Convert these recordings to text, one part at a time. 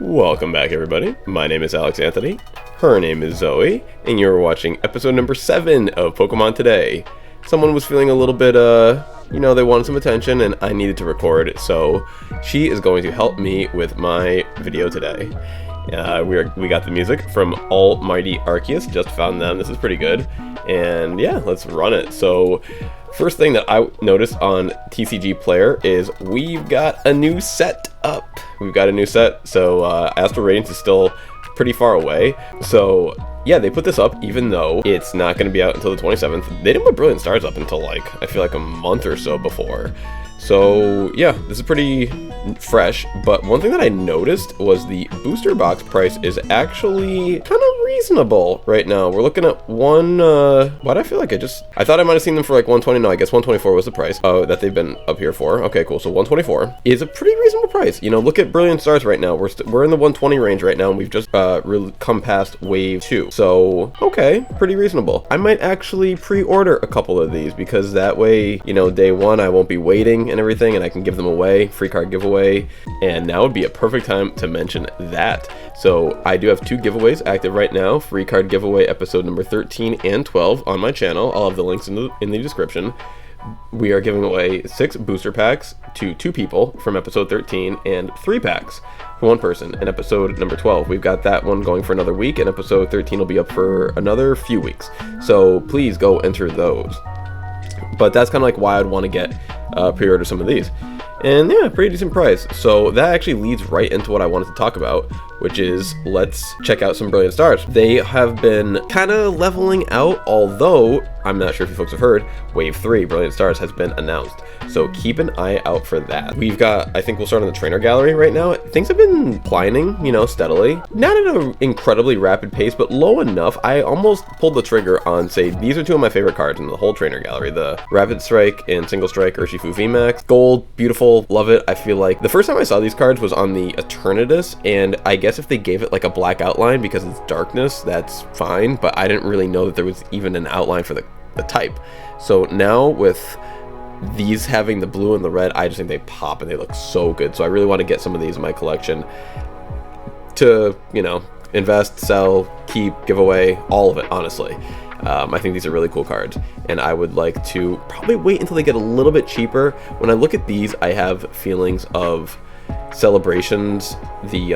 Welcome back, everybody. My name is Alex Anthony. Her name is Zoe, and you're watching episode number 7 of Pokemon Today. Someone was feeling a little bit, they wanted some attention, and I needed to record, so she is going to help me with my video today. We got the music from Almighty Arceus, just found them. This is pretty good, and yeah, let's run it. So, first thing that I noticed on TCG Player is we've got a new set up. So Astral Radiance is still pretty far away. So yeah, they put this up even though it's not going to be out until the 27th. They didn't put Brilliant Stars up until I feel like a month or so before. So yeah, this is pretty fresh, but one thing that I noticed was the booster box price is actually kind of reasonable right now. We're looking at I thought I might have seen them for like 120. No, I guess 124 was the price that they've been up here for. Okay, cool. So 124 is a pretty reasonable price. You know, look at Brilliant Stars right now. We're in the 120 range right now, and we've just really come past wave 2. So okay, pretty reasonable. I might actually pre-order a couple of these because that way, you know, day one I won't be waiting and everything, and I can give them away, free card giveaway, and now would be a perfect time to mention that. So I do have 2 giveaways active right now, free card giveaway episode number 13 and 12 on my channel. I'll have the links in the description. We are giving away 6 booster packs to 2 people from episode 13 and 3 packs for 1 person in episode number 12. We've got that one going for another week, and episode 13 will be up for another few weeks. So please go enter those. But that's kind of like why I'd want to get pre-order some of these. And yeah, pretty decent price. So that actually leads right into what I wanted to talk about, which is let's check out some Brilliant Stars. They have been kind of leveling out, although I'm not sure if you folks have heard, Wave 3 Brilliant Stars has been announced. So keep an eye out for that. I think we'll start on the trainer gallery right now. Things have been climbing, steadily. Not at an incredibly rapid pace, but low enough. I almost pulled the trigger on, say, these are 2 of my favorite cards in the whole trainer gallery. The Rapid Strike and Single Strike Urshifu VMAX. Gold, beautiful, love it. I feel like the first time I saw these cards was on the Eternatus, and I guess if they gave it like a black outline because it's darkness, that's fine, but I didn't really know that there was even an outline for the type. So now with these having the blue and the red, I just think they pop and they look so good. So I really want to get some of these in my collection to, invest, sell, keep, give away, all of it, honestly. I think these are really cool cards, and I would like to probably wait until they get a little bit cheaper. When I look at these, I have feelings of Celebrations, the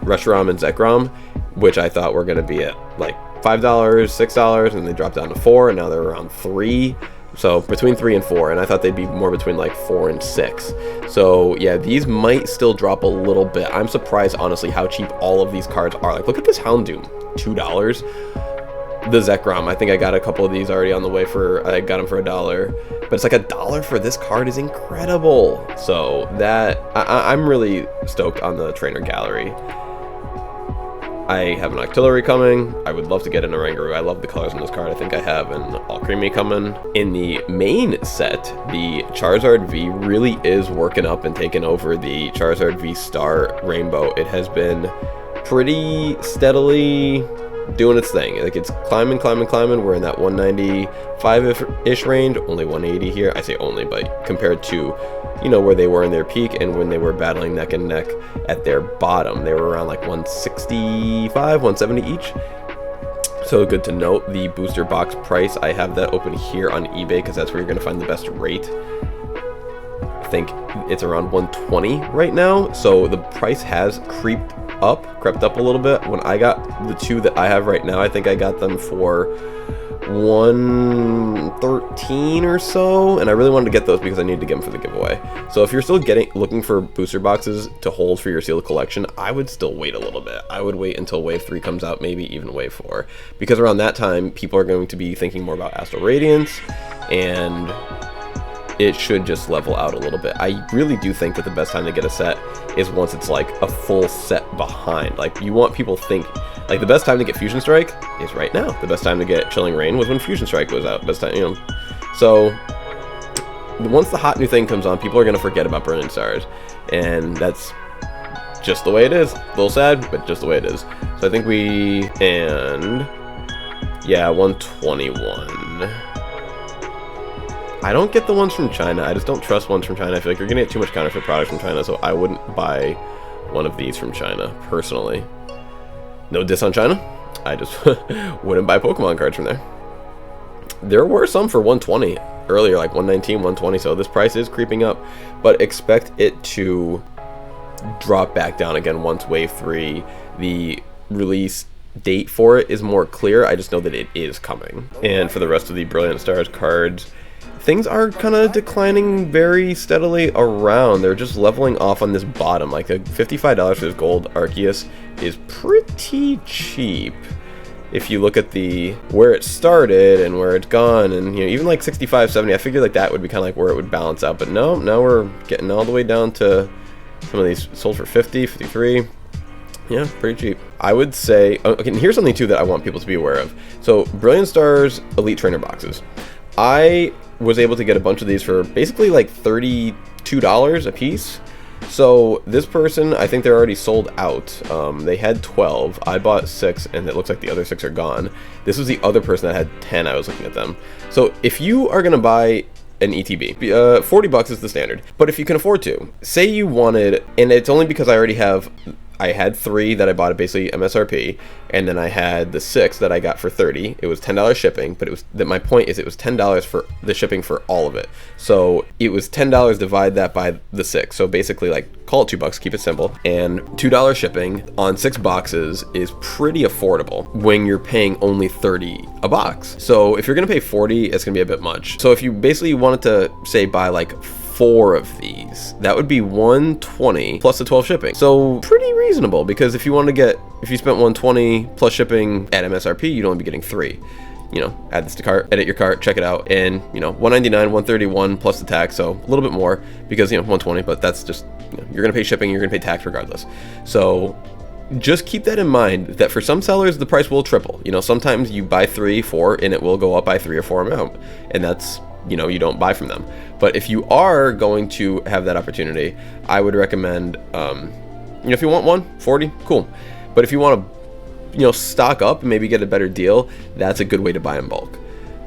Reshiram and Zekrom, which I thought were going to be at like $5, $6, and they dropped down to $4, and now they're around $3. So between 3 and 4, and I thought they'd be more between like 4 and 6. So yeah, these might still drop a little bit. I'm surprised, honestly, how cheap all of these cards are. Like, look at this Houndoom, $2. The Zekrom, I think I got a couple of these already on the way I got them for $1, but it's like $1 for this card is incredible. So that, I'm really stoked on the trainer gallery. I have an Octillery coming. I would love to get an Oranguru. I love the colors on this card. I think I have an Alcremie coming. In the main set, the Charizard V really is working up and taking over the Charizard V Star Rainbow. It has been pretty steadily doing its thing. Like, it's climbing. We're in that 195-ish range, only 180 here. I say only, but compared to, where they were in their peak and when they were battling neck and neck at their bottom, they were around like 165, 170 each. So good to note. The booster box price, I have that open here on eBay because that's where you're going to find the best rate. I think it's around 120 right now, so the price has crept up a little bit. When I got the 2 that I have right now, I think I got them for 113 or so, and I really wanted to get those because I needed to get them for the giveaway. So if you're still looking for booster boxes to hold for your sealed collection, I would still wait a little bit. I would wait until Wave 3 comes out, maybe even Wave 4, because around that time, people are going to be thinking more about Astral Radiance, and it should just level out a little bit. I really do think that the best time to get a set is once it's like a full set behind. Like, you want people to think, like, the best time to get Fusion Strike is right now. The best time to get Chilling Reign was when Fusion Strike was out. Best time, So once the hot new thing comes on, people are going to forget about Brilliant Stars, and that's just the way it is. A little sad, but just the way it is. So I think 121. I don't get the ones from China. I just don't trust ones from China. I feel like you're going to get too much counterfeit products from China, so I wouldn't buy one of these from China, personally. No diss on China. I just wouldn't buy Pokemon cards from there. There were some for 120 earlier, like 119, 120, so this price is creeping up, but expect it to drop back down again once Wave 3, the release date for it is more clear. I just know that it is coming. And for the rest of the Brilliant Stars cards, things are kind of declining very steadily around. They're just leveling off on this bottom. Like a $55 for this gold Arceus is pretty cheap. If you look at the where it started and where it's gone, and you know, even like 65, 70, I figured like that would be kind of like where it would balance out. But no, now we're getting all the way down to some of these sold for 50, 53. Yeah, pretty cheap. I would say, okay, and here's something too that I want people to be aware of. So Brilliant Stars Elite Trainer boxes. I was able to get a bunch of these for basically like $32 a piece. So this person, I think they're already sold out. They had 12. I bought 6, and it looks like the other 6 are gone. This was the other person that had 10. I was looking at them. So if you are going to buy an ETB, $40 is the standard. But if you can afford to, say you wanted, and it's only because I had 3 that I bought at basically MSRP, and then I had the 6 that I got for 30. It was $10 shipping, but it was that my point is it was $10 for the shipping for all of it. So it was $10, divide that by the 6. So basically, like, call it $2, keep it simple. And $2 shipping on 6 boxes is pretty affordable when you're paying only 30 a box. So if you're gonna pay 40, it's gonna be a bit much. So if you basically wanted to say buy like 4 of these, that would be 120 plus the 12 shipping. So pretty reasonable, because if you spent 120 plus shipping at MSRP, you'd only be getting 3. You know, add this to cart, edit your cart, check it out, and you know, 199, 131 plus the tax, so a little bit more because you know 120, but that's just, you know, you're gonna pay shipping, you're gonna pay tax regardless. So just keep that in mind, that for some sellers the price will triple. You know, sometimes you buy 3, 4, and it will go up by 3 or 4 amount, and that's, you know, you don't buy from them. But if you are going to have that opportunity, I would recommend, you know, if you want 140, cool. But if you want to, you know, stock up and maybe get a better deal, that's a good way to buy in bulk.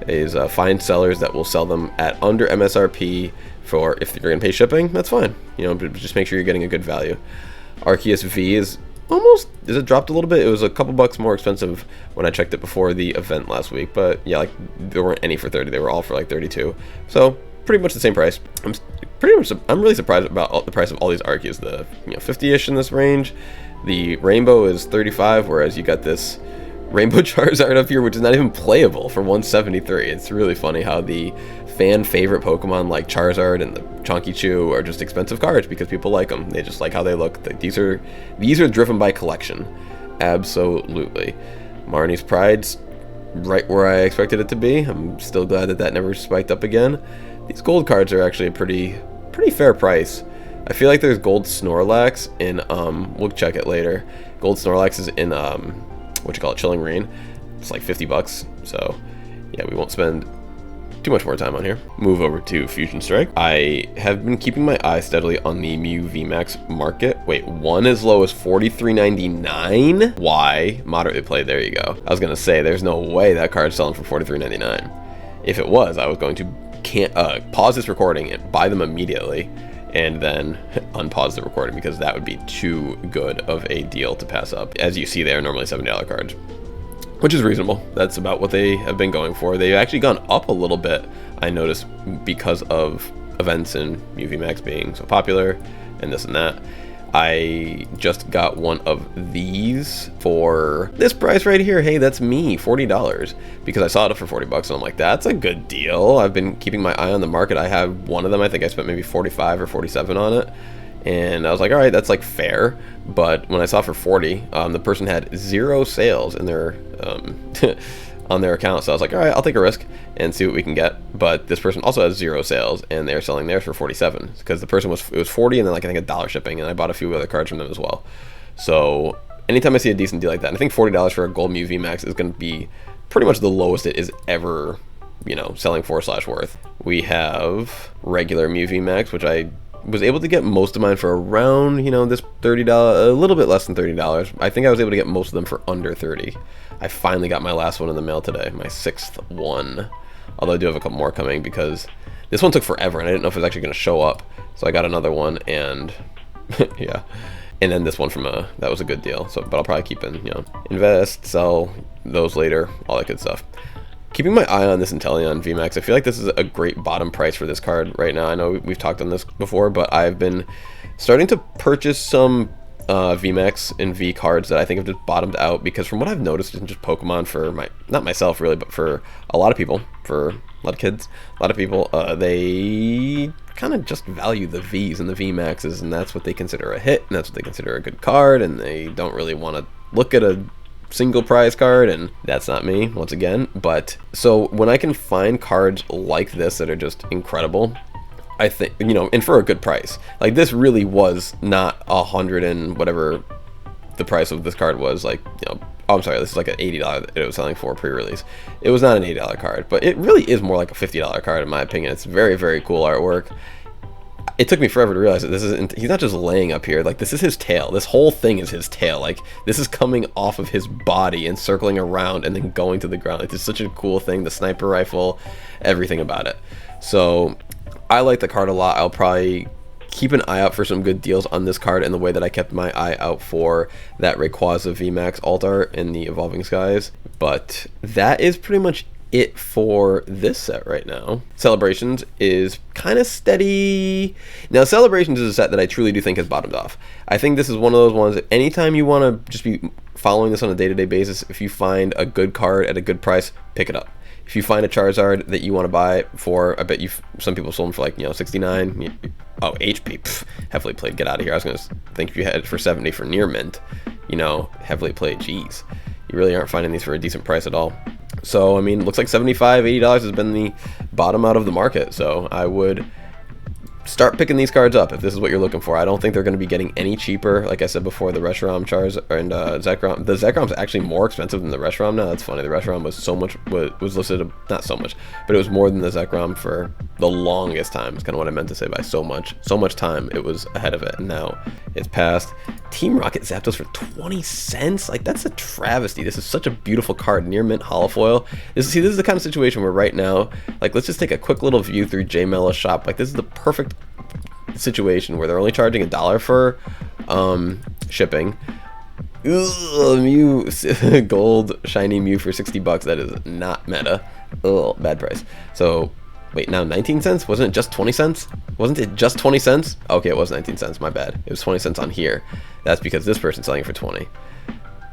Is find sellers that will sell them at under MSRP for, if you're gonna pay shipping, that's fine. You know, just make sure you're getting a good value. Arceus V is it dropped a little bit. It was a couple bucks more expensive when I checked it before the event last week, but yeah, like there weren't any for 30, they were all for like 32, so pretty much the same price. I'm really surprised about the price of all these Arceus. The 50-ish in this range. The rainbow is 35, whereas you got this rainbow Charizard up here, which is not even playable, for 173. It's really funny how the fan favorite Pokemon like Charizard and the Chonky Chew are just expensive cards because people like them. They just like how they look. These are driven by collection. Absolutely. Marnie's Pride's right where I expected it to be. I'm still glad that never spiked up again. These gold cards are actually a pretty fair price. I feel like there's gold Snorlax in, we'll check it later. Gold Snorlax is in, Chilling Reign. It's like $50, so yeah, we won't spend too much more time on here. Move over to Fusion Strike. I have been keeping my eye steadily on the Mew VMAX market. Wait, one as low as $43.99? Why? Moderately played, there you go. I was gonna say, there's no way that card's selling for $43.99. If it was, I was going to pause this recording and buy them immediately, and then unpause the recording, because that would be too good of a deal to pass up. As you see, they are normally $7 cards, which is reasonable. That's about what they have been going for. They've actually gone up a little bit, I noticed, because of events and Mew VMAX being so popular and this and that. I just got one of these for this price right here. Hey, that's me, $40, because I saw it up for $40 and I'm like, that's a good deal. I've been keeping my eye on the market. I have one of them. I think I spent maybe 45 or 47 on it, and I was like, all right, that's like fair. But when I saw it for 40, the person had 0 sales in their on their account, so I was like, all right, I'll take a risk and see what we can get. But this person also has 0 sales, and they're selling theirs for 47, because the person was 40, and then like I think $1 shipping, and I bought a few other cards from them as well. So anytime I see a decent deal like that, and I think $40 for a gold Mew VMAX is going to be pretty much the lowest it is ever, you know, selling for / worth. We have regular Mew VMAX, which I was able to get most of mine for around, you know, this $30, a little bit less than $30. I think I was able to get most of them for under 30. I finally got my last one in the mail today, my 6th one. Although I do have a couple more coming, because this one took forever and I didn't know if it was actually going to show up. So I got another one, and yeah, And then this one from that was a good deal. So, but I'll probably keep in, invest, sell those later, all that good stuff. Keeping my eye on this Inteleon VMAX, I feel like this is a great bottom price for this card right now. I know we've talked on this before, but I've been starting to purchase some VMAX and V cards that I think have just bottomed out, because from what I've noticed in just Pokemon, for not myself really, but for a lot of people, for a lot of kids, a lot of people, they kind of just value the Vs and the VMAXs, and that's what they consider a hit, and that's what they consider a good card, and they don't really want to look at a single prize card, and that's not me once again. But so when I can find cards like this that are just incredible, I think, and for a good price, like this really was not 100 and whatever the price of this card was, like, oh, I'm sorry, this is like an $80 that it was selling for pre-release. It was not an $80 card, but it really is more like a $50 card in my opinion. It's very, very cool artwork. It took me forever to realize that this isn't, he's not just laying up here, like this is his tail. This whole thing is his tail. Like this is coming off of his body and circling around and then going to the ground. Like, it's such a cool thing, the sniper rifle, everything about it. So I like the card a lot. I'll probably keep an eye out for some good deals on this card in the way that I kept my eye out for that Rayquaza VMAX alt art in the Evolving Skies. But that is pretty much it for this set right now. Celebrations is kind of steady. Now, Celebrations is a set that I truly do think has bottomed off. I think this is one of those ones that anytime you want to just be following this on a day-to-day basis, if you find a good card at a good price, pick it up. If you find a Charizard that you want to buy for, I bet some people sold them for like, 69. Oh, HP, heavily played, get out of here. I was going to think if you had it for 70 for near mint, heavily played, geez. You really aren't finding these for a decent price at all. So, I mean, looks like $75, $80 has been the bottom out of the market. So I would start picking these cards up if this is what you're looking for. I don't think they're going to be getting any cheaper. Like I said before, the Reshiram, Charizard, and Zekrom. The Zekrom's actually more expensive than the Reshiram now. That's funny. The Reshiram was listed, not so much, but it was more than the Zekrom for the longest time. It's kind of what I meant to say by so much time it was ahead of it, and now it's past. Team Rocket Zapdos for 20 cents? Like, that's a travesty. This is such a beautiful card. Near mint holofoil. This is the kind of situation where right now, like, let's just take a quick little view through J Mella's shop. Like, this is the perfect situation where they're only charging $1 for shipping. Ugh, Mew gold shiny Mew for $60. That is not meta. Ugh, bad price. So wait, now 19 cents? Wasn't it just 20 cents? Wasn't it just 20 cents? Okay, it was 19 cents, my bad. It was 20 cents on here. That's because this person's selling it for 20.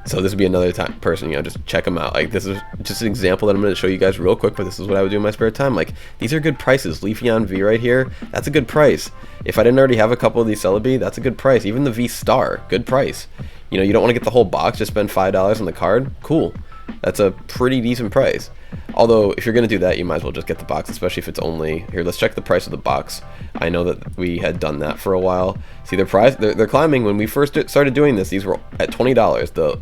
So this would be another person, just check them out. Like, this is just an example that I'm going to show you guys real quick, but this is what I would do in my spare time. Like, these are good prices. Leafeon V right here, that's a good price. If I didn't already have a couple of these Celebi, that's a good price. Even the V Star, good price. You don't want to get the whole box, just spend $5 on the card. Cool. That's a pretty decent price. Although, if you're going to do that, you might as well just get the box, especially if it's only... Here, let's check the price of the box. I know that we had done that for a while. See, they're climbing. When we first started doing this, these were at $20. The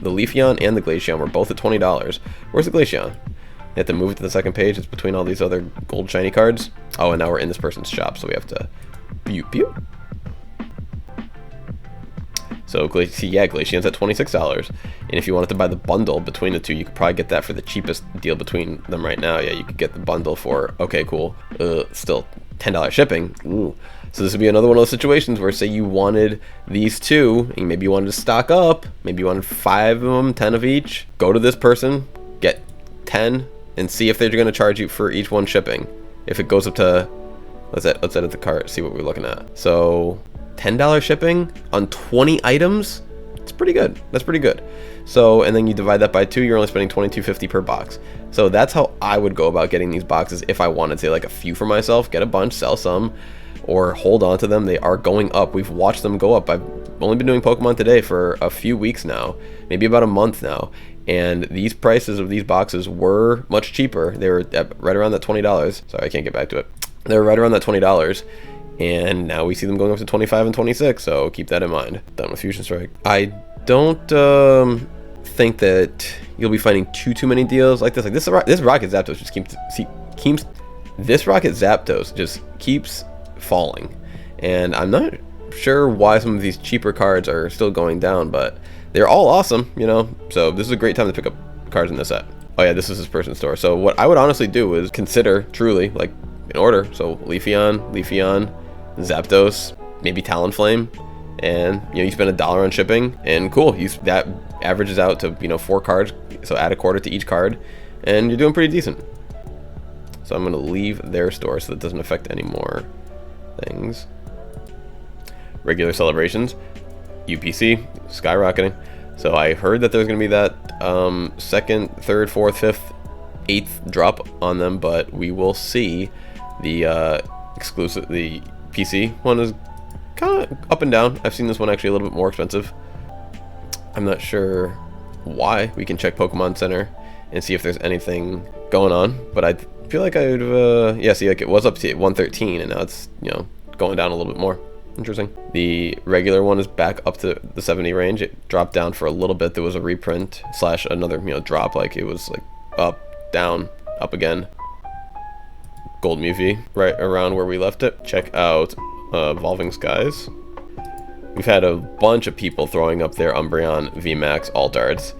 Leafeon and the Glaceon were both at $20. Where's the Glaceon? You have to move it to the second page. It's between all these other gold shiny cards. Oh, and now we're in this person's shop, so we have to... Pew. So, Glaceon's at $26. And if you wanted to buy the bundle between the two, you could probably get that for the cheapest deal between them right now. Yeah, you could get the bundle for, okay, cool, still $10 shipping. Ooh. So this would be another one of those situations where, say you wanted these two, and maybe you wanted to stock up, maybe you wanted 5 of them, 10 of each, go to this person, get 10, and see if they're going to charge you for each one shipping. If it goes up to, let's edit the cart, see what we're looking at. So... $10 shipping on 20 items, it's pretty good. That's pretty good. So, and then you divide that by 2, you're only spending $22.50 per box. So that's how I would go about getting these boxes if I wanted to, like a few for myself, get a bunch, sell some, or hold on to them. They are going up. We've watched them go up. I've only been doing Pokemon Today for a few weeks now, maybe about a month now, and these prices of these boxes were much cheaper. They were at right around that $20. Sorry, I can't get back to it. They were right around that $20. And now we see them going up to 25 and 26, so keep that in mind. Done with Fusion Strike. I don't think that you'll be finding too many deals like this. Like this Rocket Zapdos just this Rocket Zapdos just keeps falling, and I'm not sure why some of these cheaper cards are still going down, but they're all awesome, So this is a great time to pick up cards in this set. Oh yeah, this is his person's store. So what I would honestly do is consider truly like in order. So Leafeon, Zapdos, maybe Talonflame, and you spend $1 on shipping, and cool, that averages out to 4 cards, so add a quarter to each card, and you're doing pretty decent. So I'm gonna leave their store so that doesn't affect any more things. Regular celebrations, UPC skyrocketing. So I heard that there's gonna be that second, third, fourth, fifth, eighth drop on them, but we will see. The the PC one is kind of up and down. I've seen this one actually a little bit more expensive. I'm not sure why. We can check Pokemon Center and see if there's anything going on, but I feel like I would yeah, see, like it was up to 113 and now it's going down a little bit more. Interesting. The regular one is back up to the 70 range. It dropped down for a little bit. There was a reprint / another drop, like it was like up, down, up again. Gold Mewtwo right around where we left it. Check out Evolving Skies. We've had a bunch of people throwing up their Umbreon VMAX alt arts.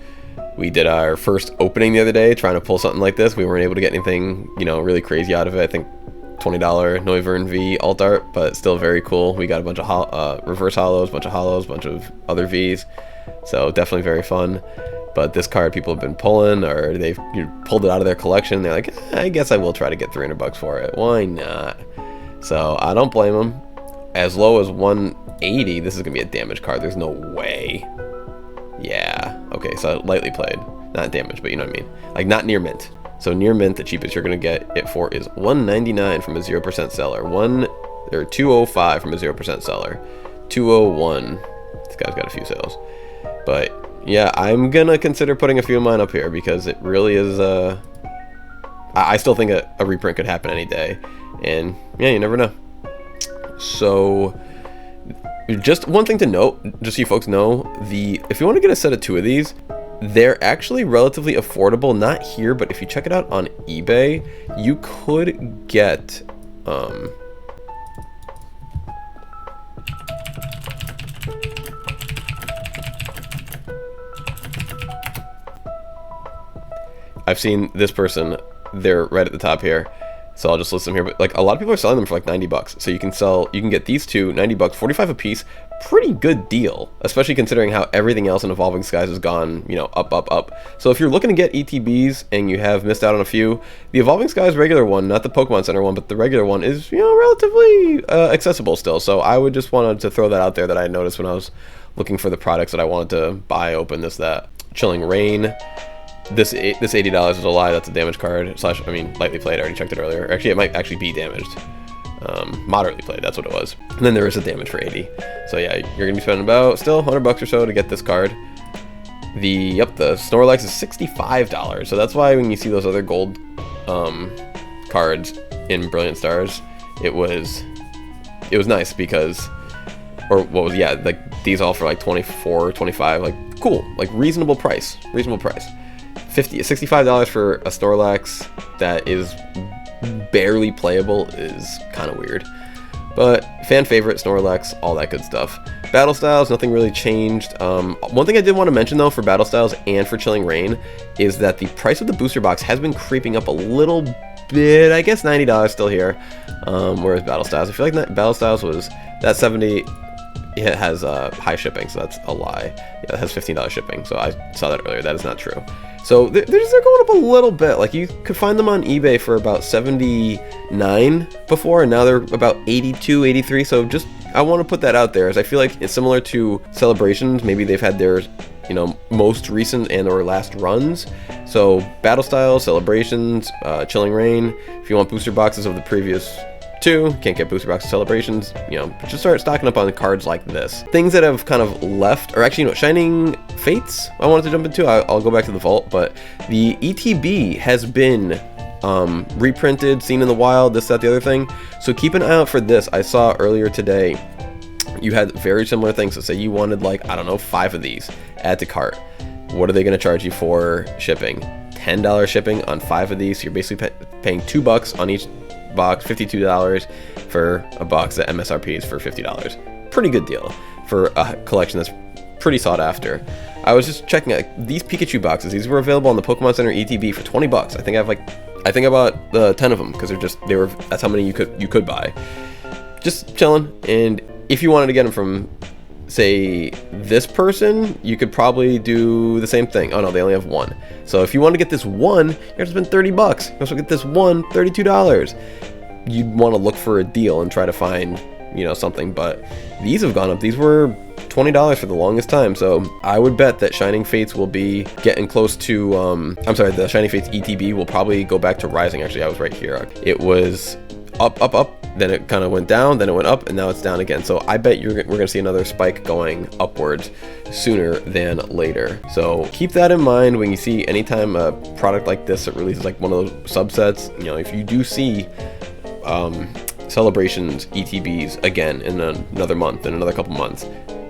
We did our first opening the other day trying to pull something like this. We weren't able to get anything really crazy out of it. I think $20 Noivern V alt art, but still very cool. We got a bunch of reverse hollows, bunch of other Vs, so definitely very fun. But this card people have been pulling, or they've pulled it out of their collection. They're like, I guess I will try to get $300 for it. Why not? So I don't blame them. As low as 180, this is gonna be a damage card. There's no way. Yeah. Okay, so lightly played, not damage, but you know what I mean. Like not near mint. So near mint, the cheapest you're gonna get it for is $199 from a 0% seller. 205 from a 0% seller. 201. This guy's got a few sales, but. Yeah, I'm gonna consider putting a few of mine up here because it really is, I still think a reprint could happen any day. And, yeah, you never know. So, just one thing to note, just so you folks know, if you want to get a set of 2 of these, they're actually relatively affordable. Not here, but if you check it out on eBay, you could get, I've seen this person, they're right at the top here, so I'll just list them here, but like a lot of people are selling them for like $90. So you can get these two, $90, 45 a piece, pretty good deal, especially considering how everything else in Evolving Skies has gone, up. So if you're looking to get ETBs and you have missed out on a few, the Evolving Skies regular one, not the Pokemon Center one, but the regular one is, relatively accessible still. So I would just wanted to throw that out there that I noticed when I was looking for the products that I wanted to buy, open that. Chilling Rain. This $80 is a lie. That's a damage card / lightly played. I already checked it earlier. Actually, it might actually be damaged. Moderately played. That's what it was. And then there is a damage for 80. So yeah, you're gonna be spending about still $100 or so to get this card. The Snorlax is $65. So that's why when you see those other gold cards in Brilliant Stars, it was nice because, like these all for like 24, 25, like cool, like reasonable price. $65 for a Snorlax that is barely playable is kind of weird. But fan favorite, Snorlax, all that good stuff. Battle Styles, nothing really changed. One thing I did want to mention though for Battle Styles and for Chilling Rain is that the price of the booster box has been creeping up a little bit. I guess $90 still here. Whereas Battle Styles, I feel like Battle Styles was that 70. It has high shipping, so that's a lie. Yeah, it has $15 shipping, so I saw that earlier. That is not true. So they're going up a little bit. Like you could find them on eBay for about 79 before, and now they're about 82, 83. So just I want to put that out there, as I feel like it's similar to Celebrations. Maybe they've had their most recent and or last runs. So Battle Style, Celebrations, Chilling Rain. If you want booster boxes of the previous 2, can't get booster box Celebrations, just start stocking up on the cards like this. Things that have kind of left, or actually, Shining Fates, I wanted to jump into. I'll go back to the vault, but the ETB has been reprinted, seen in the wild, this, that, the other thing. So keep an eye out for this. I saw earlier today, you had very similar things. So say you wanted like, I don't know, 5 of these, add to cart. What are they going to charge you for shipping? $10 shipping on 5 of these. So you're basically paying $2 on each box, $52 for a box that MSRP is for $50. Pretty good deal for a collection that's pretty sought after. I was just checking out these Pikachu boxes. These were available on the Pokemon Center ETB for $20. I think I bought the 10 of them because that's how many you could buy. Just chilling. And if you wanted to get them from say this person, you could probably do the same thing. Oh no, they only have one. So if you want to get this one, you have to spend 30 bucks. You also get this one, $32. You'd want to look for a deal and try to find, you know, something, but these have gone up. These were $20 for the longest time, so I would bet that Shining Fates will be getting close to, I'm sorry, the Shining Fates ETB will probably go back to rising. Actually, I was right here. It was up, up, up, then it kind of went down, then it went up, and now it's down again. So I bet we're going to see another spike going upwards sooner than later. So keep that in mind when you see anytime a product like this that releases like one of those subsets. You know, if you do see Celebrations ETBs again in another month, in another couple months,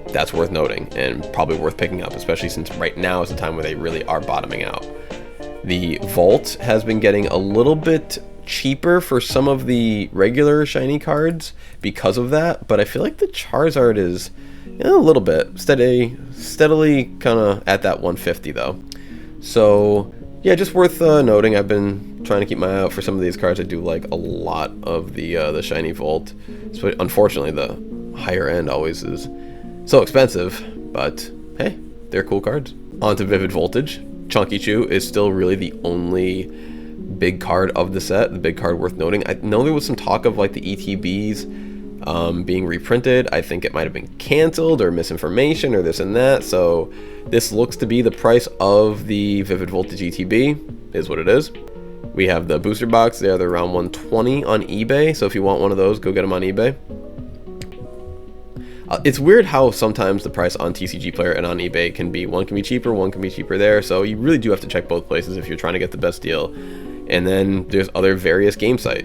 that's worth noting and probably worth picking up, especially since right now is the time where they really are bottoming out. The Vault has been getting a little bit cheaper for some of the regular shiny cards because of that, but I feel like the Charizard is a little bit steadily kind of at that 150 though. So yeah, just worth noting. I've been trying to keep my eye out for some of these cards. I do like a lot of the shiny Vault. So unfortunately, the higher end always is so expensive, but hey, they're cool cards. On to Vivid Voltage. Chunky Chew is still really the only big card of the set, the big card worth noting. I know there was some talk of like the ETBs being reprinted. I think it might have been canceled or misinformation or this and that. So this looks to be the price of the Vivid Voltage ETB, is what it is. We have the booster box. They're around 120 on eBay. So if you want one of those, go get them on eBay. It's weird how sometimes the price on TCG Player and on eBay can be, one can be cheaper there. So you really do have to check both places if you're trying to get the best deal. And then there's other various game store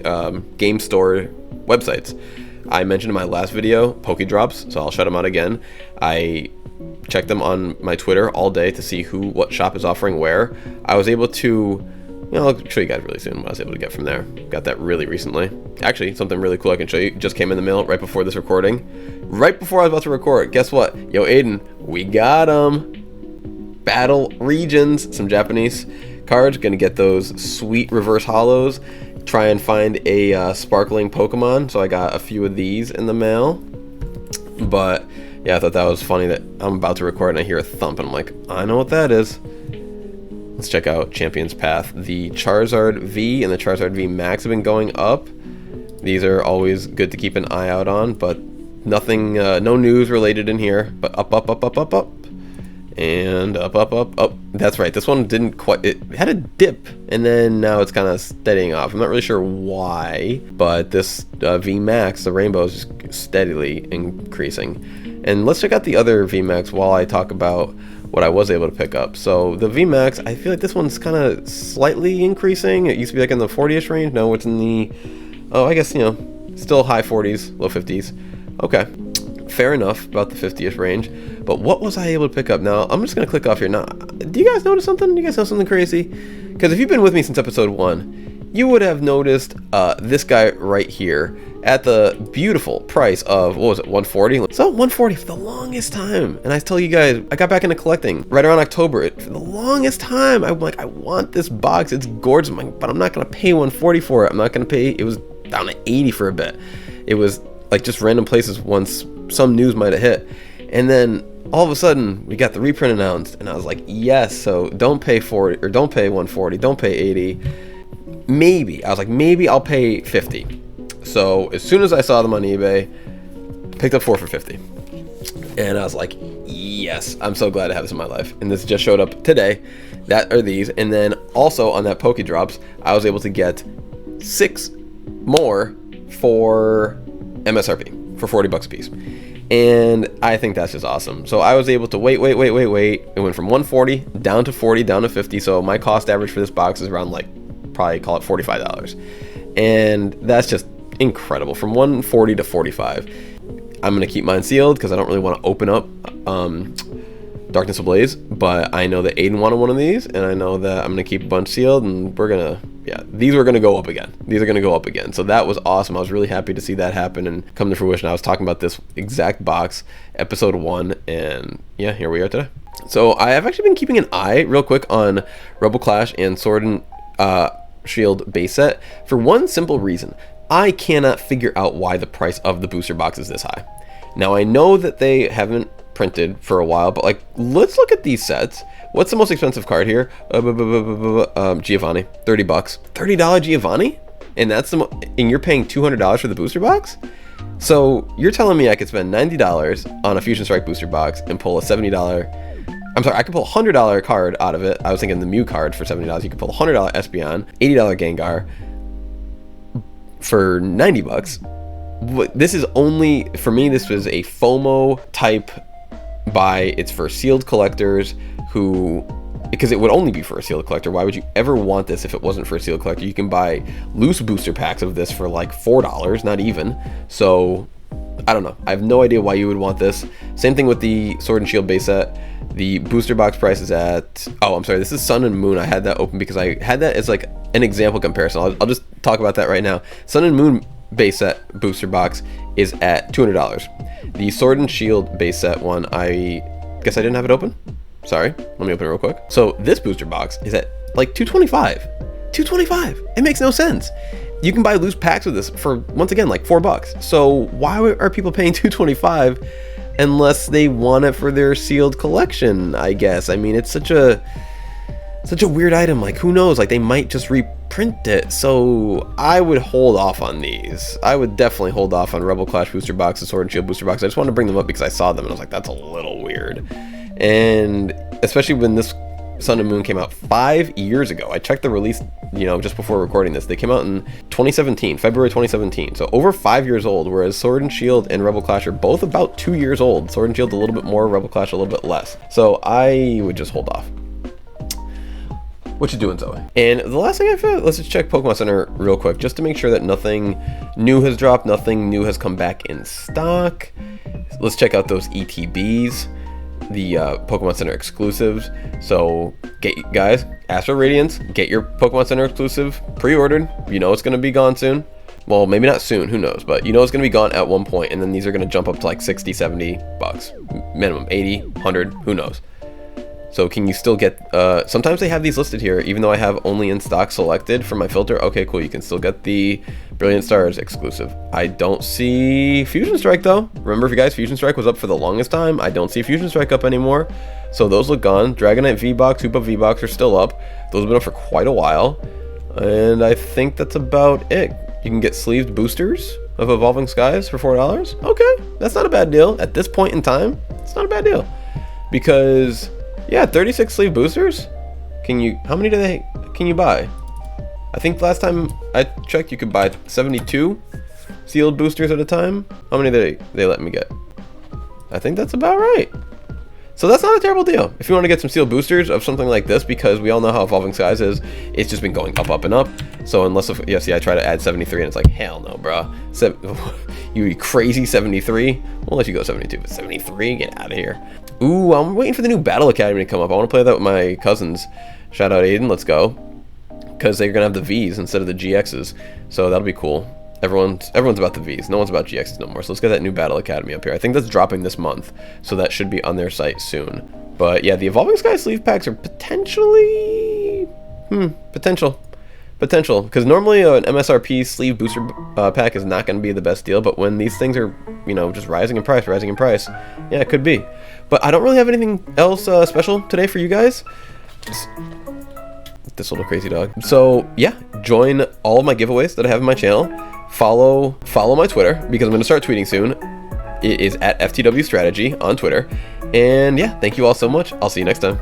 websites. I mentioned in my last video Pokedrops, so I'll shout them out again. I checked them on my Twitter all day to see what shop is offering where. I was able to, I'll show you guys really soon what I was able to get from there. Got that really recently. Actually, something really cool I can show you just came in the mail right before this recording. Right before I was about to record, guess what? Yo, Aiden, we got them. Battle Regions, some Japanese cards. Gonna get those sweet reverse holos. Try and find a sparkling Pokemon. So I got a few of these in the mail. But yeah, I thought that was funny that I'm about to record and I hear a thump and I'm like, I know what that is. Let's check out Champion's Path. The Charizard V and the Charizard V Max have been going up. These are always good to keep an eye out on, but nothing, no news related in here. But up, up, up, up, up, up. And up, up, up, up. That's right. This one didn't quite, it had a dip and then now it's kind of steadying off. I'm not really sure why, but this V Max, the rainbow, is just steadily increasing. And let's check out the other V Max while I talk about what I was able to pick up. So the V Max, I feel like this one's kind of slightly increasing. It used to be like in the 40ish range. Now it's in the, I guess, still high 40s, low 50s. Okay, fair enough about the 50ish range. But what was I able to pick up? Now, I'm just going to click off here. Now, do you guys notice something? Do you guys know something crazy? Because if you've been with me since episode 1, you would have noticed this guy right here at the beautiful price of, what was it, 140? So 140 for the longest time. And I tell you guys, I got back into collecting right around October. For the longest time, I'm like, I want this box. It's gorgeous. I'm like, but I'm not going to pay 140 for it. I'm not going to pay. It was down to 80 for a bit. It was like just random places once some news might have hit. And then all of a sudden we got the reprint announced and I was like, yes, so don't pay 40 or don't pay 140, don't pay 80. Maybe I'll pay 50. So as soon as I saw them on eBay, picked up 4 for 50. And I was like, yes, I'm so glad to have this in my life. And this just showed up today. That are these. And then also on that Pokedrops, I was able to get 6 more for MSRP for 40 bucks a piece. And I think that's just awesome. So I was able to wait. It went from 140 down to 40, down to 50. So my cost average for this box is around, like, probably call it $45. And that's just incredible. From 140 to 45. I'm going to keep mine sealed because I don't really want to open up Darkness Ablaze. But I know that Aiden wanted one of these. And I know that I'm going to keep a bunch sealed. And we're going to, yeah, these are going to go up again. These are going to go up again. So that was awesome. I was really happy to see that happen and come to fruition. I was talking about this exact box, episode 1. And yeah, here we are today. So I have actually been keeping an eye real quick on Rebel Clash and Sword and Shield base set for one simple reason. I cannot figure out why the price of the booster box is this high. Now I know that they haven't printed for a while, but like, let's look at these sets. What's the most expensive card here? Giovanni, $30. $30 Giovanni? And that's and you're paying $200 for the booster box? So you're telling me I could spend $90 on a Fusion Strike booster box and pull a $70, I'm sorry, I could pull a $100 card out of it. I was thinking the Mew card for $70. You could pull a $100 Espeon, $80 Gengar for $90. This is only, for me, this was a FOMO type buy. It's for sealed collectors who, because it would only be for a sealed collector. Why would you ever want this if it wasn't for a sealed collector? You can buy loose booster packs of this for like $4, not even. So I don't know. I have no idea why you would want this. Same thing with the Sword and Shield base set. The booster box price is at, oh, I'm sorry, this is Sun and Moon. I had that open because I had that as like an example comparison. I'll just talk about that right now. Sun and Moon base set booster box is at $200. The Sword and Shield base set one, I guess I didn't have it open. Sorry, let me open it real quick. So this booster box is at like $225. $225. It makes no sense. You can buy loose packs with this for, once again, like $4. So why are people paying $225 unless they want it for their sealed collection? I guess. I mean, it's such a weird item. Like, who knows? Like, they might just reprint it. So I would hold off on these. I would definitely hold off on Rebel Clash booster boxes, Sword and Shield booster boxes. I just wanted to bring them up because I saw them and I was like, that's a little weird. And especially when this Sun and Moon came out 5 years ago. I checked the release, just before recording this. They came out in 2017, February 2017. So over 5 years old, whereas Sword and Shield and Rebel Clash are both about 2 years old. Sword and Shield a little bit more, Rebel Clash a little bit less. So I would just hold off. What you doing, Zoe? And the last thing I feel, let's just check Pokemon Center real quick, just to make sure that nothing new has dropped, nothing new has come back in stock. Let's check out those ETBs, the Pokemon Center exclusives. So guys, Astro Radiance, get your Pokemon Center exclusive pre-ordered. It's going to be gone soon. Well, maybe not soon, who knows, but it's going to be gone at one point, and then these are going to jump up to like 60, 70 bucks minimum, 80, 100, who knows. So can you still get, sometimes they have these listed here, even though I have only in stock selected for my filter. Okay, cool, you can still get the Brilliant Stars exclusive. I don't see Fusion Strike though. Remember, if you guys, Fusion Strike was up for the longest time. I don't see Fusion Strike up anymore. So those look gone. Dragonite V-Box, Hoopa V-Box are still up. Those have been up for quite a while. And I think that's about it. You can get sleeved boosters of Evolving Skies for $4. Okay, that's not a bad deal. At this point in time, it's not a bad deal. Because, yeah, 36 sleeve boosters? How many can you buy? I think last time I checked, you could buy 72 sealed boosters at a time. How many did they let me get? I think that's about right. So that's not a terrible deal. If you want to get some sealed boosters of something like this, because we all know how Evolving Skies is, it's just been going up, up, and up. So unless, see, I try to add 73 and it's like, hell no, bro. You crazy 73? We'll let you go 72, but 73? Get out of here. Ooh, I'm waiting for the new Battle Academy to come up. I want to play that with my cousins. Shout out Aiden, let's go. Because they're going to have the Vs instead of the GXs. So that'll be cool. Everyone's about the Vs. No one's about GXs no more. So let's get that new Battle Academy up here. I think that's dropping this month. So that should be on their site soon. But yeah, the Evolving Sky sleeve packs are potentially... Potential. Because normally an MSRP sleeve booster pack is not going to be the best deal. But when these things are, just rising in price, yeah, it could be. But I don't really have anything else special today for you guys. This little crazy dog. So yeah, join all of my giveaways that I have in my channel. Follow my Twitter, because I'm going to start tweeting soon. It is at FTW Strategy on Twitter. And yeah, thank you all so much. I'll see you next time.